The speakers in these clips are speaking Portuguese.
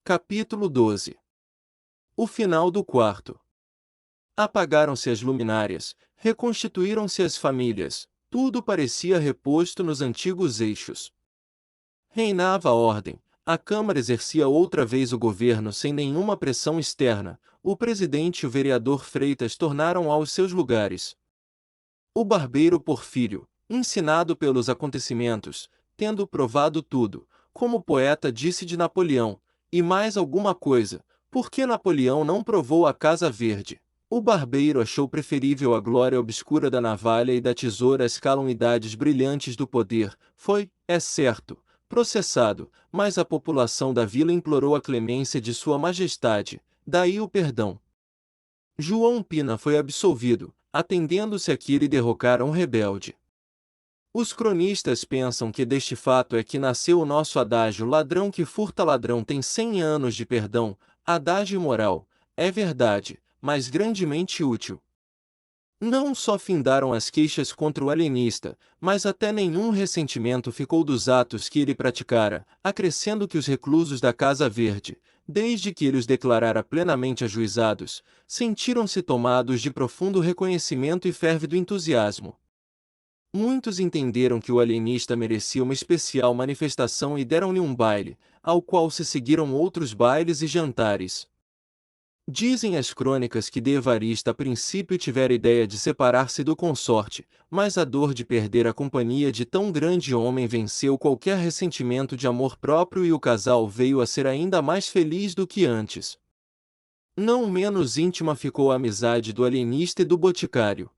Capítulo 12. O final do quarto. Apagaram-se as luminárias, reconstituíram-se as famílias, tudo parecia reposto nos antigos eixos. Reinava a ordem, a Câmara exercia outra vez o governo sem nenhuma pressão externa, o presidente e o vereador Freitas tornaram aos seus lugares. O barbeiro Porfírio, ensinado pelos acontecimentos, tendo provado tudo, como o poeta disse de Napoleão, e mais alguma coisa, porque Napoleão não provou a Casa Verde. O barbeiro achou preferível a glória obscura da navalha e da tesoura às calamidades brilhantes do poder. Foi, é certo, processado, mas a população da vila implorou a clemência de Sua Majestade, daí o perdão. João Pina foi absolvido, atendendo-se a que ele derrocara um rebelde. Os cronistas pensam que deste fato é que nasceu o nosso adágio ladrão que furta ladrão tem 100 anos de perdão, adágio moral, é verdade, mas grandemente útil. Não só findaram as queixas contra o alienista, mas até nenhum ressentimento ficou dos atos que ele praticara, acrescendo que os reclusos da Casa Verde, desde que ele os declarara plenamente ajuizados, sentiram-se tomados de profundo reconhecimento e férvido entusiasmo. Muitos entenderam que o alienista merecia uma especial manifestação e deram-lhe um baile, ao qual se seguiram outros bailes e jantares. Dizem as crônicas que de Evarista a princípio tivera ideia de separar-se do consorte, mas a dor de perder a companhia de tão grande homem venceu qualquer ressentimento de amor próprio e o casal veio a ser ainda mais feliz do que antes. Não menos íntima ficou a amizade do alienista e do boticário.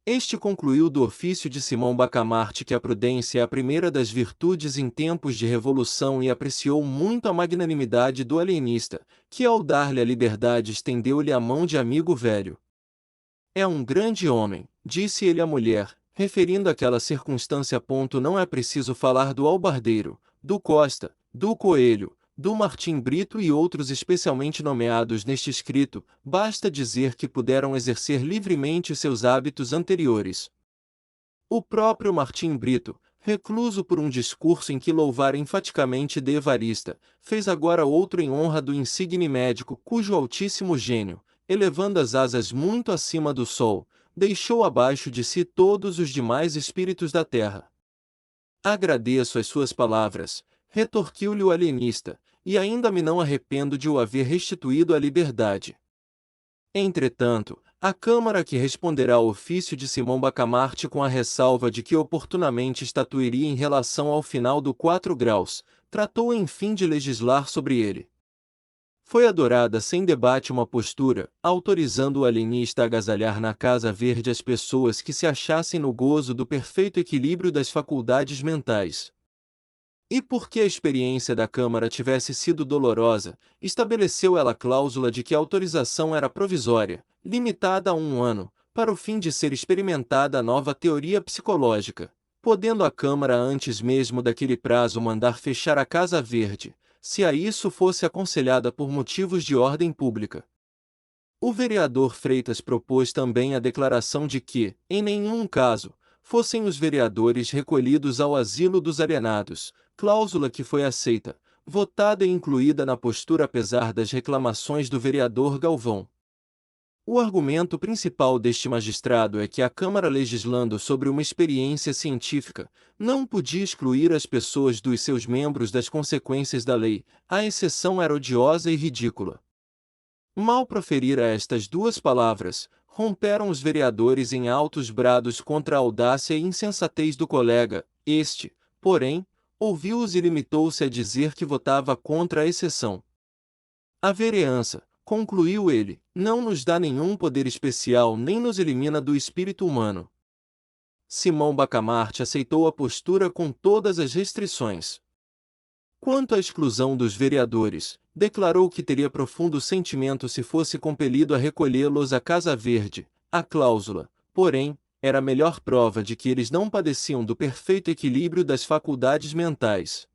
Este concluiu do ofício de Simão Bacamarte que a prudência é a primeira das virtudes em tempos de revolução e apreciou muito a magnanimidade do alienista, que ao dar-lhe a liberdade estendeu-lhe a mão de amigo velho. É um grande homem, disse ele à mulher, referindo aquela circunstância. Não é preciso falar do Albardeiro, do Costa, do Coelho, do Martim Brito e outros especialmente nomeados neste escrito, basta dizer que puderam exercer livremente seus hábitos anteriores. O próprio Martim Brito, recluso por um discurso em que louvara enfaticamente de Evarista, fez agora outro em honra do insigne médico cujo altíssimo gênio, elevando as asas muito acima do sol, deixou abaixo de si todos os demais espíritos da terra. Agradeço as suas palavras, retorquiu-lhe o alienista, e ainda me não arrependo de o haver restituído à liberdade. Entretanto, a Câmara que responderá ao ofício de Simão Bacamarte com a ressalva de que oportunamente estatuiria em relação ao final do 4 graus, tratou enfim de legislar sobre ele. Foi adorada sem debate uma postura, autorizando o alienista a agasalhar na Casa Verde as pessoas que se achassem no gozo do perfeito equilíbrio das faculdades mentais. E porque a experiência da Câmara tivesse sido dolorosa, estabeleceu ela a cláusula de que a autorização era provisória, limitada a 1 ano, para o fim de ser experimentada a nova teoria psicológica, podendo a Câmara antes mesmo daquele prazo mandar fechar a Casa Verde, se a isso fosse aconselhada por motivos de ordem pública. O vereador Freitas propôs também a declaração de que, em nenhum caso, fossem os vereadores recolhidos ao asilo dos alienados, cláusula que foi aceita, votada e incluída na postura apesar das reclamações do vereador Galvão. O argumento principal deste magistrado é que a Câmara, legislando sobre uma experiência científica, não podia excluir as pessoas dos seus membros das consequências da lei, a exceção era odiosa e ridícula. Mal proferira estas duas palavras, romperam os vereadores em altos brados contra a audácia e insensatez do colega. Este, porém, ouviu-os e limitou-se a dizer que votava contra a exceção. A vereança, concluiu ele, não nos dá nenhum poder especial nem nos elimina do espírito humano. Simão Bacamarte aceitou a postura com todas as restrições. Quanto à exclusão dos vereadores, declarou que teria profundo sentimento se fosse compelido a recolhê-los à Casa Verde. A cláusula, porém, era a melhor prova de que eles não padeciam do perfeito equilíbrio das faculdades mentais.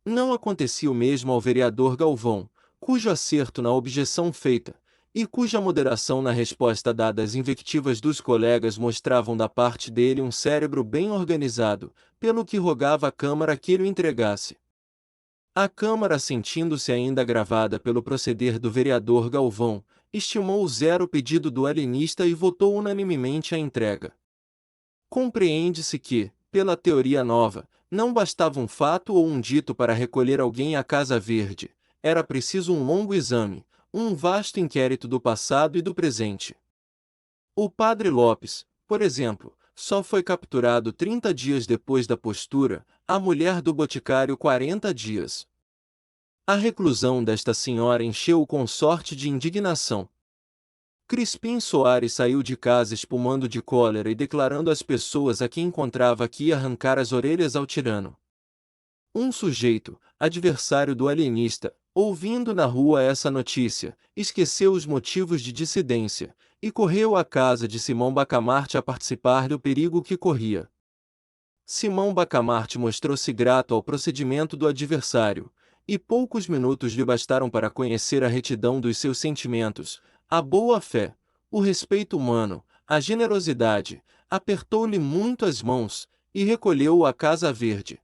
Não acontecia o mesmo ao vereador Galvão, cujo acerto na objeção feita, e cuja moderação na resposta dada às invectivas dos colegas mostravam da parte dele um cérebro bem organizado, pelo que rogava à Câmara que ele o entregasse. A Câmara, sentindo-se ainda agravada pelo proceder do vereador Galvão, estimou o zero o pedido do alienista e votou unanimemente a entrega. Compreende-se que, pela teoria nova, não bastava um fato ou um dito para recolher alguém à Casa Verde, era preciso um longo exame, um vasto inquérito do passado e do presente. O padre Lopes, por exemplo, só foi capturado 30 dias depois da postura, a mulher do boticário 40 dias. A reclusão desta senhora encheu o consorte de indignação. Crispim Soares saiu de casa espumando de cólera e declarando às pessoas a quem encontrava que ia arrancar as orelhas ao tirano. Um sujeito, adversário do alienista, ouvindo na rua essa notícia, esqueceu os motivos de dissidência, e correu à casa de Simão Bacamarte a participar do perigo que corria. Simão Bacamarte mostrou-se grato ao procedimento do adversário, e poucos minutos lhe bastaram para conhecer a retidão dos seus sentimentos, a boa-fé, o respeito humano, a generosidade, apertou-lhe muito as mãos, e recolheu-o à Casa Verde.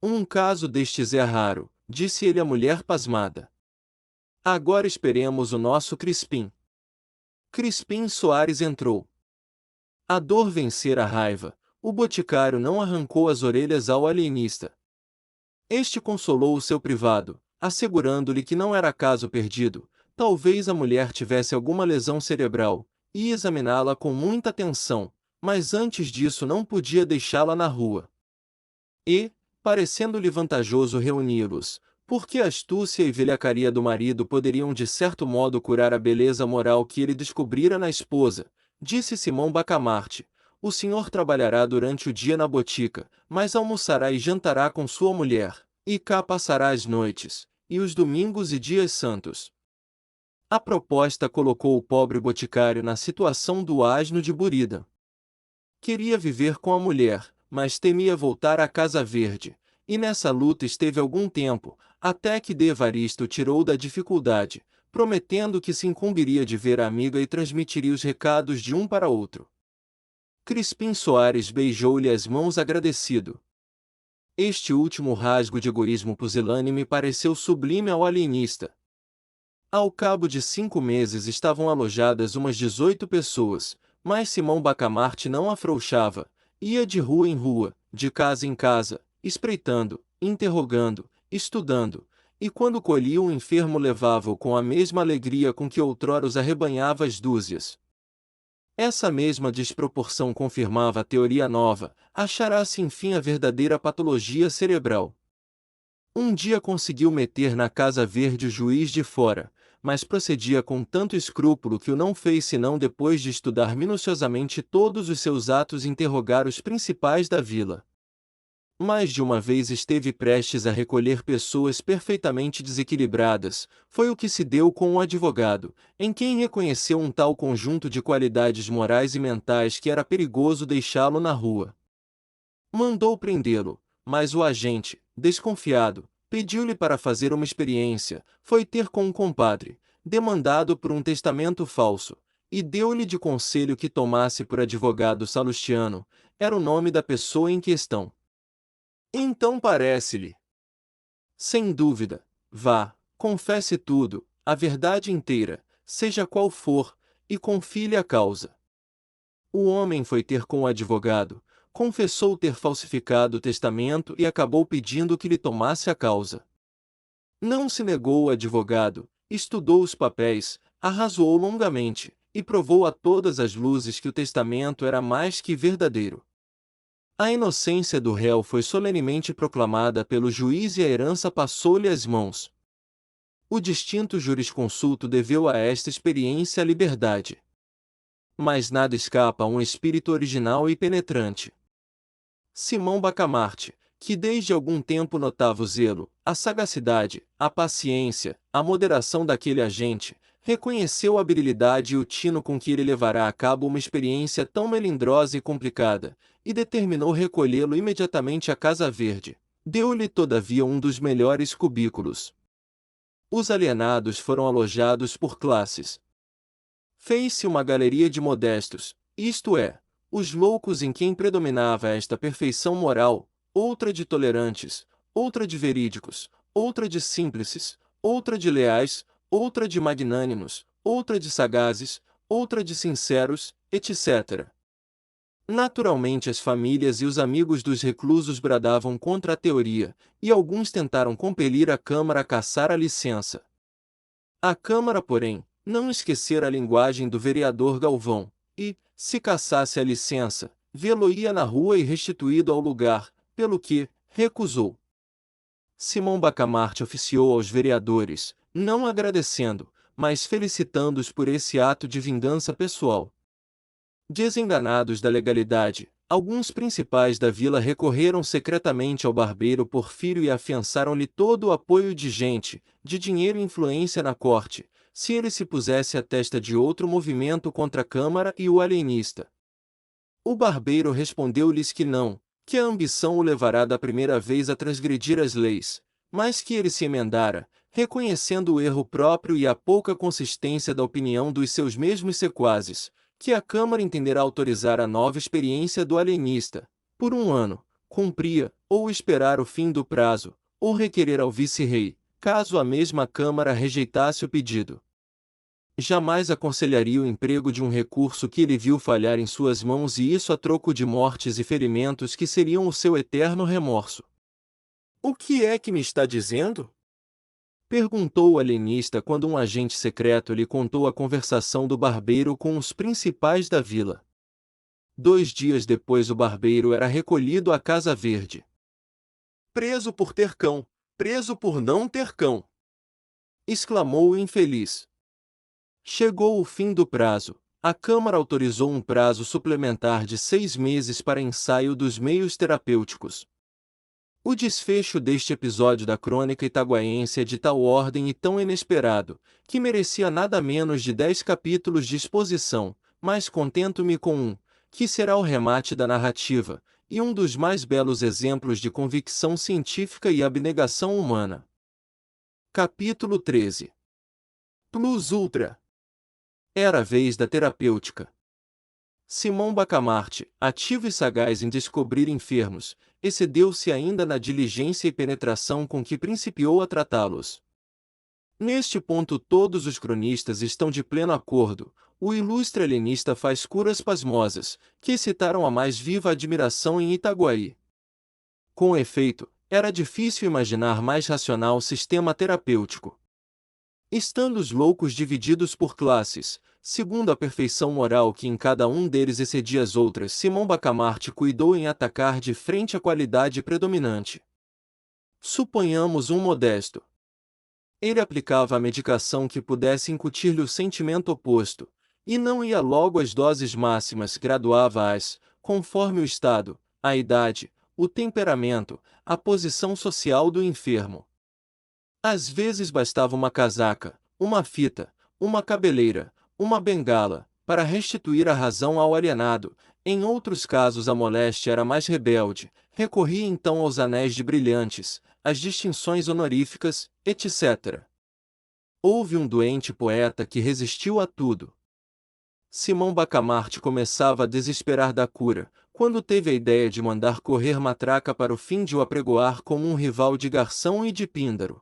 Um caso destes é raro, disse ele à mulher pasmada. Agora esperemos o nosso Crispim. Crispim Soares entrou. A dor vencera a raiva, o boticário não arrancou as orelhas ao alienista. Este consolou o seu privado, assegurando-lhe que não era caso perdido, talvez a mulher tivesse alguma lesão cerebral, e examiná-la com muita atenção, mas antes disso não podia deixá-la na rua. E, parecendo-lhe vantajoso reuni-los, porque a astúcia e velhacaria do marido poderiam de certo modo curar a beleza moral que ele descobrira na esposa, disse Simão Bacamarte, o senhor trabalhará durante o dia na botica, mas almoçará e jantará com sua mulher, e cá passará as noites, e os domingos e dias santos. A proposta colocou o pobre boticário na situação do asno de Burida. Queria viver com a mulher, mas temia voltar à Casa Verde, e nessa luta esteve algum tempo, até que de Evaristo o tirou da dificuldade, prometendo que se incumbiria de ver a amiga e transmitiria os recados de um para outro. Crispim Soares beijou-lhe as mãos agradecido. Este último rasgo de egoísmo pusilânime pareceu sublime ao alienista. Ao cabo de 5 meses estavam alojadas umas 18 pessoas, mas Simão Bacamarte não afrouxava, ia de rua em rua, de casa em casa, espreitando, interrogando, estudando, e quando colhia um enfermo levava-o com a mesma alegria com que outrora os arrebanhava às dúzias. Essa mesma desproporção confirmava a teoria nova, achará-se enfim a verdadeira patologia cerebral. Um dia conseguiu meter na Casa Verde o juiz de fora, mas procedia com tanto escrúpulo que o não fez senão depois de estudar minuciosamente todos os seus atos interrogar os principais da vila. Mais de uma vez esteve prestes a recolher pessoas perfeitamente desequilibradas, foi o que se deu com o advogado, em quem reconheceu um tal conjunto de qualidades morais e mentais que era perigoso deixá-lo na rua. Mandou prendê-lo, mas o agente, desconfiado, pediu-lhe para fazer uma experiência, foi ter com um compadre, demandado por um testamento falso, e deu-lhe de conselho que tomasse por advogado Salustiano, era o nome da pessoa em questão. Então parece-lhe. Sem dúvida, vá, confesse tudo, a verdade inteira, seja qual for, e confie-lhe a causa. O homem foi ter com o advogado, confessou ter falsificado o testamento e acabou pedindo que lhe tomasse a causa. Não se negou o advogado, estudou os papéis, arrazoou longamente, e provou a todas as luzes que o testamento era mais que verdadeiro. A inocência do réu foi solenemente proclamada pelo juiz e a herança passou-lhe às mãos. O distinto jurisconsulto deveu a esta experiência a liberdade. Mas nada escapa a um espírito original e penetrante. Simão Bacamarte, que desde algum tempo notava o zelo, a sagacidade, a paciência, a moderação daquele agente, reconheceu a habilidade e o tino com que ele levará a cabo uma experiência tão melindrosa e complicada, e determinou recolhê-lo imediatamente à Casa Verde. Deu-lhe todavia um dos melhores cubículos. Os alienados foram alojados por classes. Fez-se uma galeria de modestos, isto é, os loucos em quem predominava esta perfeição moral, outra de tolerantes, outra de verídicos, outra de símplices, outra de leais, outra de magnânimos, outra de sagazes, outra de sinceros, etc. Naturalmente as famílias e os amigos dos reclusos bradavam contra a teoria, e alguns tentaram compelir a Câmara a cassar a licença. A Câmara, porém, não esquecera a linguagem do vereador Galvão, e, se cassasse a licença, vê-lo-ia na rua e restituído ao lugar, pelo que, recusou. Simão Bacamarte oficiou aos vereadores, não agradecendo, mas felicitando-os por esse ato de vingança pessoal. Desenganados da legalidade, alguns principais da vila recorreram secretamente ao barbeiro Porfírio e afiançaram-lhe todo o apoio de gente, de dinheiro e influência na corte, se ele se pusesse à testa de outro movimento contra a Câmara e o alienista. O barbeiro respondeu-lhes que não, que a ambição o levará da primeira vez a transgredir as leis, mas que ele se emendara, reconhecendo o erro próprio e a pouca consistência da opinião dos seus mesmos sequazes, que a Câmara entenderá autorizar a nova experiência do alienista, por 1 ano, cumpria, ou esperar o fim do prazo, ou requerer ao vice-rei, caso a mesma Câmara rejeitasse o pedido. Jamais aconselharia o emprego de um recurso que ele viu falhar em suas mãos e isso a troco de mortes e ferimentos que seriam o seu eterno remorso. "O que é que me está dizendo?" perguntou o alienista quando um agente secreto lhe contou a conversação do barbeiro com os principais da vila. 2 dias depois o barbeiro era recolhido à Casa Verde. "Preso por ter cão, preso por não ter cão!" exclamou o infeliz. Chegou o fim do prazo. A Câmara autorizou um prazo suplementar de 6 meses para ensaio dos meios terapêuticos. O desfecho deste episódio da crônica itaguaiense é de tal ordem e tão inesperado, que merecia nada menos de 10 capítulos de exposição, mas contento-me com um, que será o remate da narrativa, e um dos mais belos exemplos de convicção científica e abnegação humana. Capítulo 13. Plus Ultra. Era a vez da terapêutica. Simão Bacamarte, ativo e sagaz em descobrir enfermos, excedeu-se ainda na diligência e penetração com que principiou a tratá-los. Neste ponto todos os cronistas estão de pleno acordo. O ilustre alienista faz curas pasmosas, que excitaram a mais viva admiração em Itaguaí. Com efeito, era difícil imaginar mais racional sistema terapêutico. Estando os loucos divididos por classes, segundo a perfeição moral que em cada um deles excedia as outras, Simão Bacamarte cuidou em atacar de frente a qualidade predominante. Suponhamos um modesto. Ele aplicava a medicação que pudesse incutir-lhe o sentimento oposto, e não ia logo às doses máximas, graduava-as, conforme o estado, a idade, o temperamento, a posição social do enfermo. Às vezes bastava uma casaca, uma fita, uma cabeleira, uma bengala, para restituir a razão ao alienado. Em outros casos a moléstia era mais rebelde, recorria então aos anéis de brilhantes, às distinções honoríficas, etc. Houve um doente poeta que resistiu a tudo. Simão Bacamarte começava a desesperar da cura, quando teve a ideia de mandar correr matraca para o fim de o apregoar como um rival de garção e de píndaro.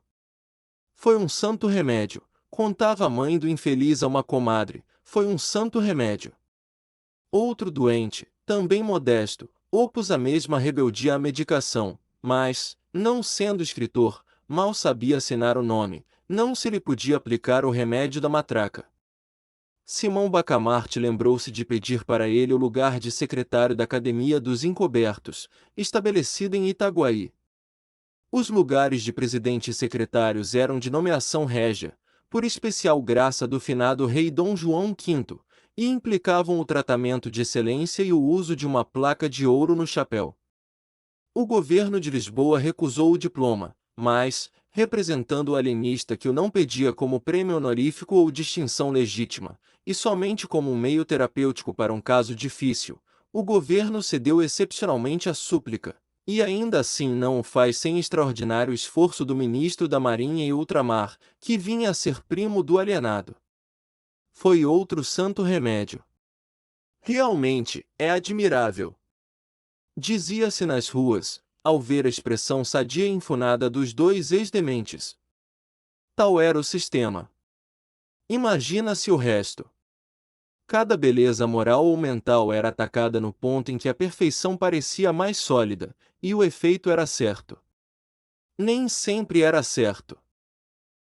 Foi um santo remédio, contava a mãe do infeliz a uma comadre, foi um santo remédio. Outro doente, também modesto, opôs a mesma rebeldia à medicação, mas, não sendo escritor, mal sabia assinar o nome, não se lhe podia aplicar o remédio da matraca. Simão Bacamarte lembrou-se de pedir para ele o lugar de secretário da Academia dos Encobertos, estabelecido em Itaguaí. Os lugares de presidente e secretários eram de nomeação régia, por especial graça do finado rei Dom João V, e implicavam o tratamento de excelência e o uso de uma placa de ouro no chapéu. O governo de Lisboa recusou o diploma, mas, representando o alienista que o não pedia como prêmio honorífico ou distinção legítima, e somente como um meio terapêutico para um caso difícil, o governo cedeu excepcionalmente à súplica. E ainda assim não o faz sem extraordinário esforço do ministro da Marinha e Ultramar, que vinha a ser primo do alienado. Foi outro santo remédio. Realmente, é admirável. Dizia-se nas ruas, ao ver a expressão sadia e enfunada dos dois ex-dementes. Tal era o sistema. Imagina-se o resto. Cada beleza moral ou mental era atacada no ponto em que a perfeição parecia mais sólida, e o efeito era certo. Nem sempre era certo.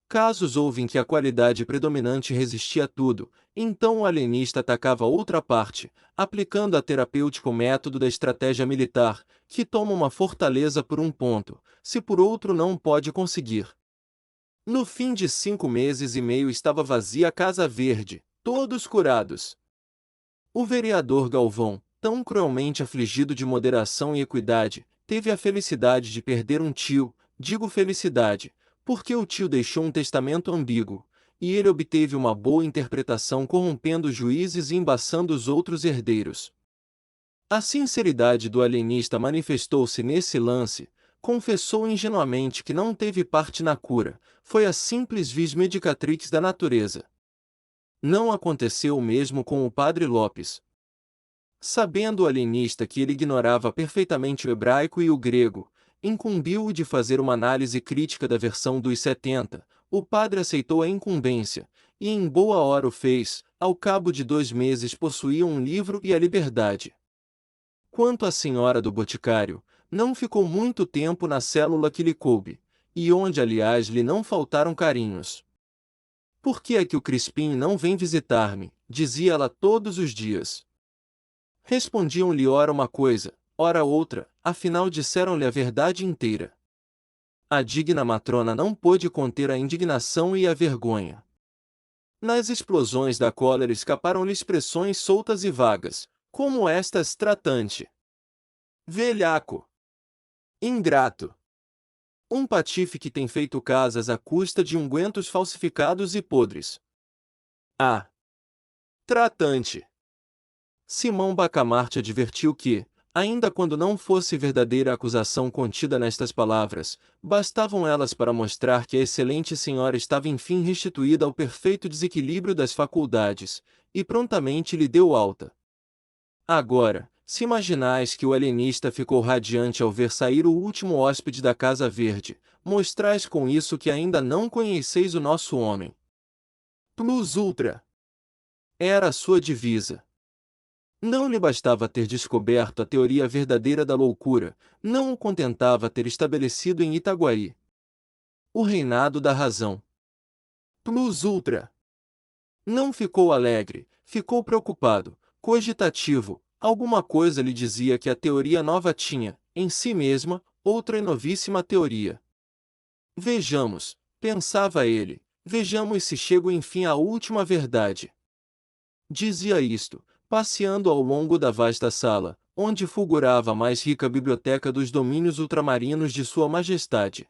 Casos houve em que a qualidade predominante resistia a tudo, então o alienista atacava outra parte, aplicando a terapêutico método da estratégia militar, que toma uma fortaleza por um ponto, se por outro não pode conseguir. No fim de 5 meses e meio estava vazia a Casa Verde, todos curados. O vereador Galvão, tão cruelmente afligido de moderação e equidade, teve a felicidade de perder um tio, digo felicidade, porque o tio deixou um testamento ambíguo, e ele obteve uma boa interpretação corrompendo os juízes e embaçando os outros herdeiros. A sinceridade do alienista manifestou-se nesse lance, confessou ingenuamente que não teve parte na cura, foi a simples vis medicatrix da natureza. Não aconteceu o mesmo com o padre Lopes. Sabendo o alienista que ele ignorava perfeitamente o hebraico e o grego, incumbiu-o de fazer uma análise crítica da versão dos 70, o padre aceitou a incumbência, e em boa hora o fez, ao cabo de 2 meses possuía um livro e a liberdade. Quanto à senhora do boticário, não ficou muito tempo na célula que lhe coube, e onde aliás lhe não faltaram carinhos. Por que é que o Crispim não vem visitar-me? Dizia ela todos os dias. Respondiam-lhe ora uma coisa, ora outra, afinal disseram-lhe a verdade inteira. A digna matrona não pôde conter a indignação e a vergonha. Nas explosões da cólera escaparam-lhe expressões soltas e vagas, como estas tratante. Velhaco. Ingrato. Um patife que tem feito casas à custa de ungüentos falsificados e podres. Ah! Tratante. Simão Bacamarte advertiu que, ainda quando não fosse verdadeira a acusação contida nestas palavras, bastavam elas para mostrar que a excelente senhora estava enfim restituída ao perfeito desequilíbrio das faculdades, e prontamente lhe deu alta. Agora, se imaginais que o alienista ficou radiante ao ver sair o último hóspede da Casa Verde, mostrais com isso que ainda não conheceis o nosso homem. Plus ultra. Era a sua divisa. Não lhe bastava ter descoberto a teoria verdadeira da loucura, não o contentava ter estabelecido em Itaguaí o reinado da razão. Plus ultra. Não ficou alegre, ficou preocupado, cogitativo, alguma coisa lhe dizia que a teoria nova tinha, em si mesma, outra e novíssima teoria. Vejamos, pensava ele, vejamos se chego enfim à última verdade. Dizia isto, passeando ao longo da vasta sala, onde fulgurava a mais rica biblioteca dos domínios ultramarinos de Sua Majestade.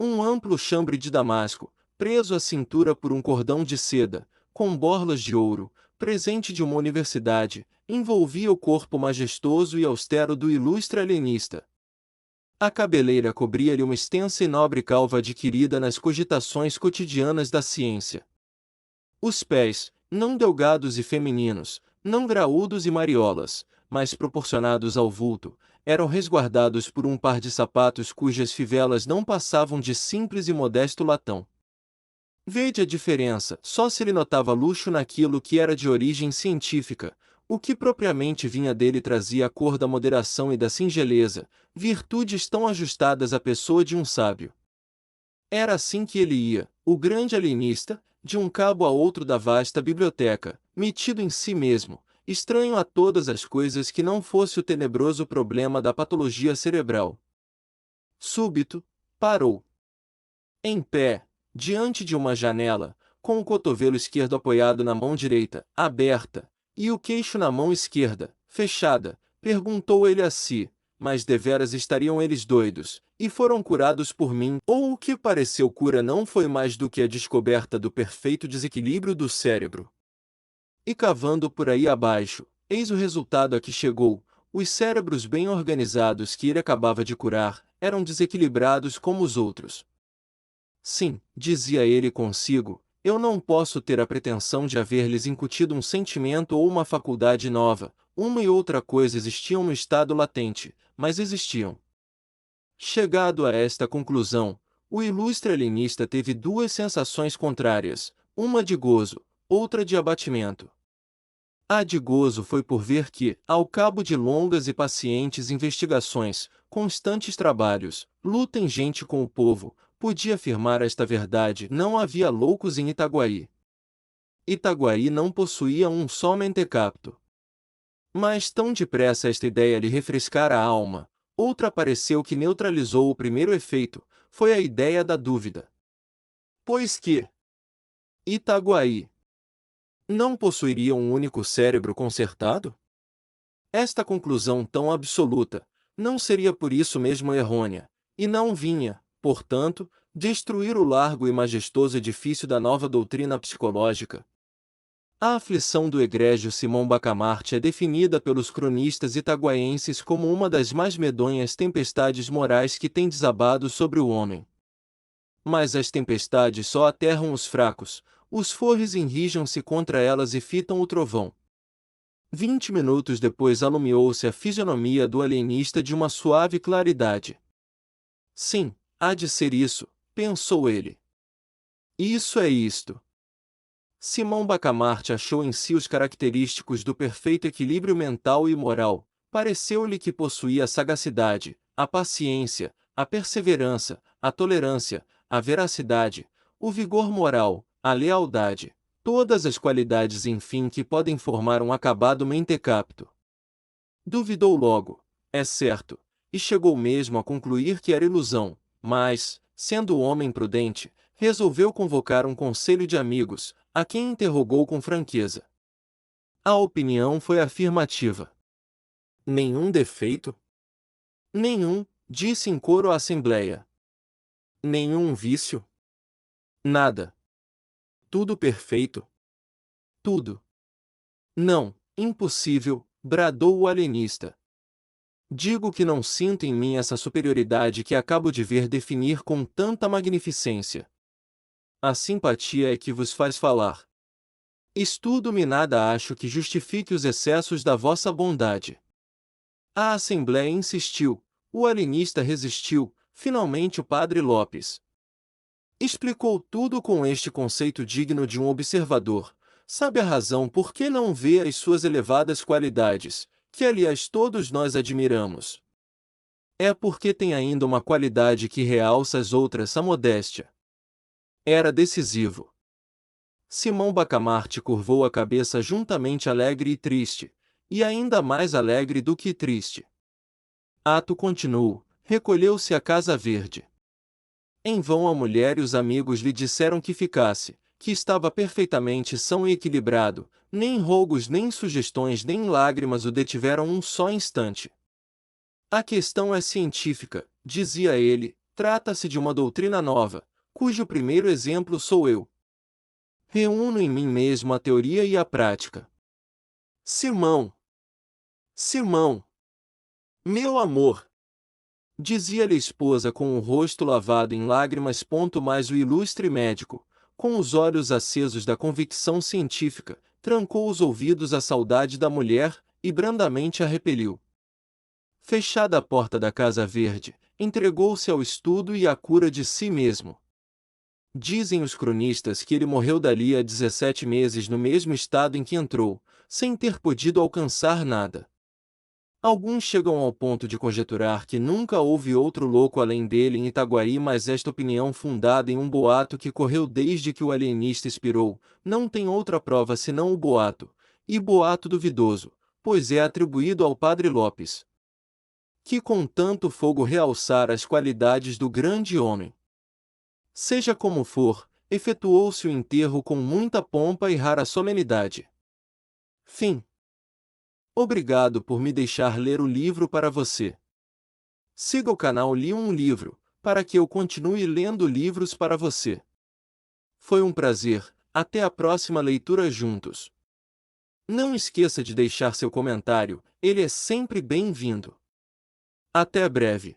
Um amplo chambre de damasco, preso à cintura por um cordão de seda, com borlas de ouro, presente de uma universidade, envolvia o corpo majestoso e austero do ilustre alienista. A cabeleira cobria-lhe uma extensa e nobre calva adquirida nas cogitações cotidianas da ciência. Os pés, não delgados e femininos, não graúdos e mariolas, mas proporcionados ao vulto, eram resguardados por um par de sapatos cujas fivelas não passavam de simples e modesto latão. Vede a diferença, só se lhe notava luxo naquilo que era de origem científica, o que propriamente vinha dele trazia a cor da moderação e da singeleza, virtudes tão ajustadas à pessoa de um sábio. Era assim que ele ia, o grande alienista, de um cabo a outro da vasta biblioteca, metido em si mesmo, estranho a todas as coisas que não fosse o tenebroso problema da patologia cerebral. Súbito, parou. Em pé, diante de uma janela, com o cotovelo esquerdo apoiado na mão direita, aberta, e o queixo na mão esquerda, fechada, perguntou ele a si, mas deveras estariam eles doidos, e foram curados por mim, ou o que pareceu cura não foi mais do que a descoberta do perfeito desequilíbrio do cérebro. E cavando por aí abaixo, eis o resultado a que chegou: os cérebros bem organizados que ele acabava de curar, eram desequilibrados como os outros. Sim, dizia ele consigo, eu não posso ter a pretensão de haver-lhes incutido um sentimento ou uma faculdade nova, uma e outra coisa existiam no estado latente, mas existiam. Chegado a esta conclusão, o ilustre alienista teve duas sensações contrárias, uma de gozo, outra de abatimento. A de gozo foi por ver que, ao cabo de longas e pacientes investigações, constantes trabalhos, luta ingente com o povo, podia afirmar esta verdade: não havia loucos em Itaguaí. Itaguaí não possuía um só mentecapto. Mas tão depressa esta ideia lhe refrescara a alma, outra apareceu que neutralizou o primeiro efeito, foi a ideia da dúvida. Pois que Itaguaí não possuiria um único cérebro consertado? Esta conclusão tão absoluta não seria por isso mesmo errônea, e não vinha, portanto, destruir o largo e majestoso edifício da nova doutrina psicológica. A aflição do egrégio Simão Bacamarte é definida pelos cronistas itaguaienses como uma das mais medonhas tempestades morais que tem desabado sobre o homem. Mas as tempestades só aterram os fracos, os forres enrijam-se contra elas e fitam o trovão. 20 minutos depois alumiou-se a fisionomia do alienista de uma suave claridade. Sim, há de ser isso, pensou ele. Isso é isto. Simão Bacamarte achou em si os característicos do perfeito equilíbrio mental e moral. Pareceu-lhe que possuía a sagacidade, a paciência, a perseverança, a tolerância, a veracidade, o vigor moral, a lealdade, todas as qualidades enfim que podem formar um acabado mentecapto. Duvidou logo, é certo, e chegou mesmo a concluir que era ilusão, mas, sendo o homem prudente, resolveu convocar um conselho de amigos, a quem interrogou com franqueza. A opinião foi afirmativa. Nenhum defeito? Nenhum, disse em coro a assembleia. Nenhum vício? Nada. Tudo perfeito? Tudo. Não, impossível, bradou o alienista. Digo que não sinto em mim essa superioridade que acabo de ver definir com tanta magnificência. A simpatia é que vos faz falar. Estudo-me nada acho que justifique os excessos da vossa bondade. A assembleia insistiu, o alienista resistiu, finalmente o padre Lopes explicou tudo com este conceito digno de um observador. Sabe a razão por que não vê as suas elevadas qualidades, que aliás todos nós admiramos? É porque tem ainda uma qualidade que realça as outras, a modéstia. Era decisivo. Simão Bacamarte curvou a cabeça juntamente alegre e triste, e ainda mais alegre do que triste. Ato continuou, recolheu-se à Casa Verde. Em vão a mulher e os amigos lhe disseram que ficasse, que estava perfeitamente são e equilibrado, nem rogos nem sugestões nem lágrimas o detiveram um só instante. A questão é científica, dizia ele, trata-se de uma doutrina nova, cujo primeiro exemplo sou eu. Reúno em mim mesmo a teoria e a prática. Simão! Simão! Meu amor! Dizia-lhe a esposa com o rosto lavado em lágrimas. Mas o ilustre médico, com os olhos acesos da convicção científica, trancou os ouvidos à saudade da mulher, e brandamente a repeliu. Fechada a porta da Casa Verde, entregou-se ao estudo e à cura de si mesmo. Dizem os cronistas que ele morreu dali a 17 meses no mesmo estado em que entrou, sem ter podido alcançar nada. Alguns chegam ao ponto de conjecturar que nunca houve outro louco além dele em Itaguaí, mas esta opinião, fundada em um boato que correu desde que o alienista expirou, não tem outra prova senão o boato, e boato duvidoso, pois é atribuído ao padre Lopes, que com tanto fogo realçara as qualidades do grande homem. Seja como for, efetuou-se o enterro com muita pompa e rara solenidade. Fim. Obrigado por me deixar ler o livro para você. Siga o canal Li um Livro, para que eu continue lendo livros para você. Foi um prazer, até a próxima leitura juntos. Não esqueça de deixar seu comentário, ele é sempre bem-vindo. Até breve.